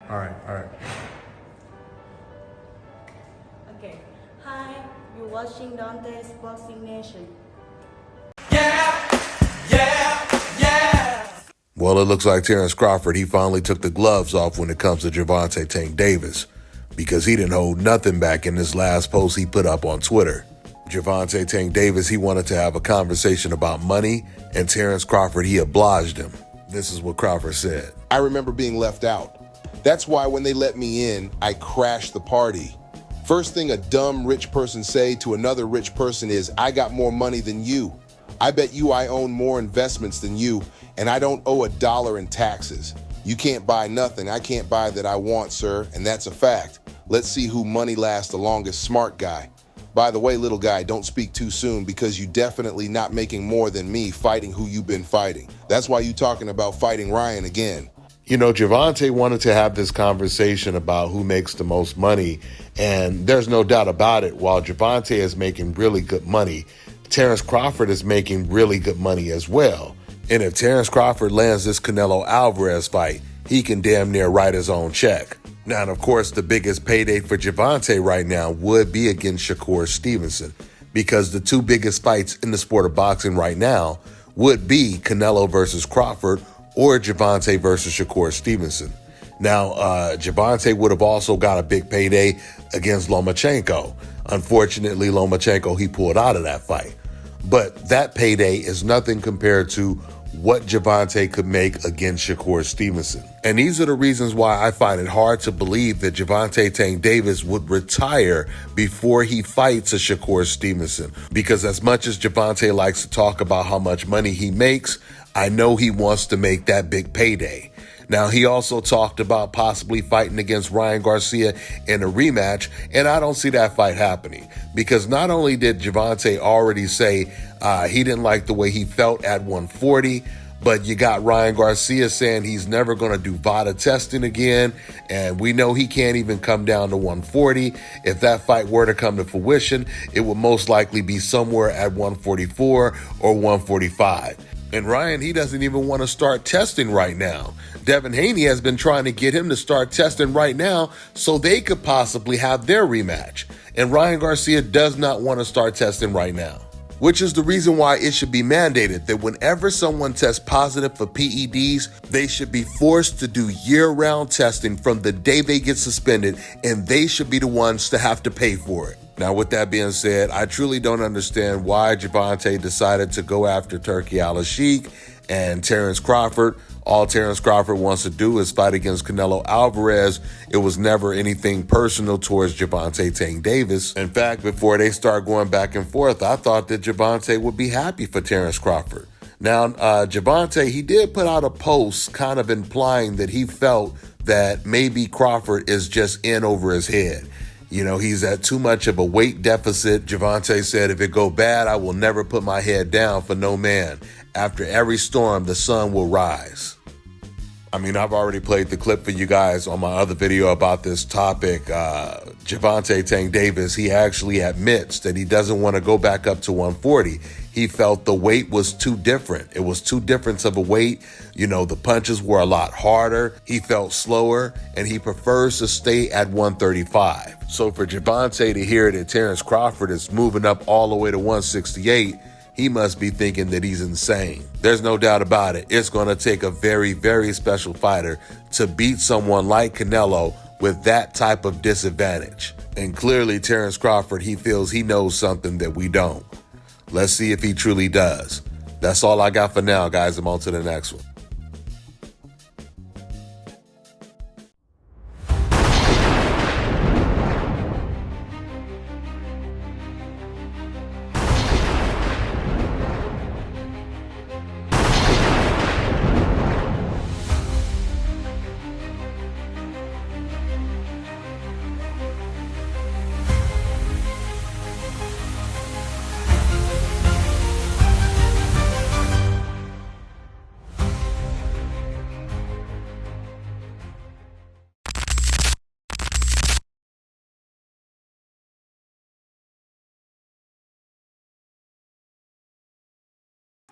All right, all right. Okay. Hi, you're watching Dante's Boxing Nation. Well, it looks like Terrence Crawford, he finally took the gloves off when it comes to Gervonta Tank Davis, because he didn't hold nothing back in this last post he put up on Twitter. Gervonta Tank Davis, he wanted to have a conversation about money, and Terrence Crawford, he obliged him. This is what Crawford said. I remember being left out. That's why when they let me in, I crashed the party. First thing a dumb rich person say to another rich person is, I got more money than you. I bet you I own more investments than you, and I don't owe $1 in taxes. You can't buy nothing I can't buy that I want, sir, and that's a fact. Let's see who money lasts the longest, smart guy. By the way, little guy, don't speak too soon, because you definitely not making more than me fighting who you've been fighting. That's why you talking about fighting Ryan again. You know, Gervonta wanted to have this conversation about who makes the most money, and there's no doubt about it. While Gervonta is making really good money, Terrence Crawford is making really good money as well. And if Terrence Crawford lands this Canelo Alvarez fight, he can damn near write his own check. Now, and of course, the biggest payday for Gervonta right now would be against Shakur Stevenson, because the two biggest fights in the sport of boxing right now would be Canelo versus Crawford or Gervonta versus Shakur Stevenson. Now, Gervonta would have also got a big payday against Lomachenko. Unfortunately, Lomachenko, he pulled out of that fight. But that payday is nothing compared to what Gervonta could make against Shakur Stevenson. And these are the reasons why I find it hard to believe that Gervonta Tank Davis would retire before he fights a Shakur Stevenson. Because as much as Gervonta likes to talk about how much money he makes, I know he wants to make that big payday. Now, he also talked about possibly fighting against Ryan Garcia in a rematch, and I don't see that fight happening, because not only did Gervonta already say he didn't like the way he felt at 140, but you got Ryan Garcia saying he's never going to do VADA testing again, and we know he can't even come down to 140. If that fight were to come to fruition, it would most likely be somewhere at 144 or 145. And Ryan, he doesn't even want to start testing right now. Devin Haney has been trying to get him to start testing right now so they could possibly have their rematch. And Ryan Garcia does not want to start testing right now, which is the reason why it should be mandated that whenever someone tests positive for PEDs, they should be forced to do year-round testing from the day they get suspended, and they should be the ones to have to pay for it. Now, with that being said, I truly don't understand why Gervonta decided to go after Turki Al-Sheikh and Terrence Crawford. All Terrence Crawford wants to do is fight against Canelo Alvarez. It was never anything personal towards Gervonta Tank Davis. In fact, before they start going back and forth, I thought that Gervonta would be happy for Terrence Crawford. Now, Gervonta, he did put out a post kind of implying that he felt that maybe Crawford is just in over his head. You know, he's at too much of a weight deficit. Gervonta said, if it go bad, I will never put my head down for no man. After every storm, the sun will rise. I mean, I've already played the clip for you guys on my other video about this topic. Gervonta Tank Davis, he actually admits that he doesn't want to go back up to 140. He felt the weight was too different. It was too different of a weight. You know, the punches were a lot harder. He felt slower, and he prefers to stay at 135. So for Gervonta to hear that Terrence Crawford is moving up all the way to 168, he must be thinking that he's insane. There's no doubt about it. It's going to take a very, very special fighter to beat someone like Canelo with that type of disadvantage. And clearly Terrence Crawford, he feels he knows something that we don't. Let's see if he truly does. That's all I got for now, guys. I'm on to the next one.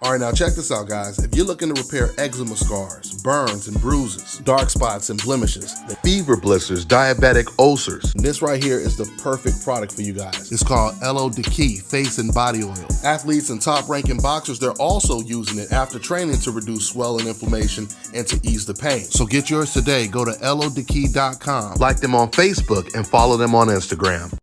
All right, now check this out, guys. If you're looking to repair eczema scars, burns and bruises, dark spots and blemishes, Fever blisters, diabetic ulcers. this right here is the perfect product for you guys. It's called Elo Deki Face and Body Oil. Athletes and top-ranking boxers, they're also using it after training to reduce swelling, inflammation, and to ease the pain. So get yours today. Go to elodeki.com. Like them on Facebook and follow them on Instagram.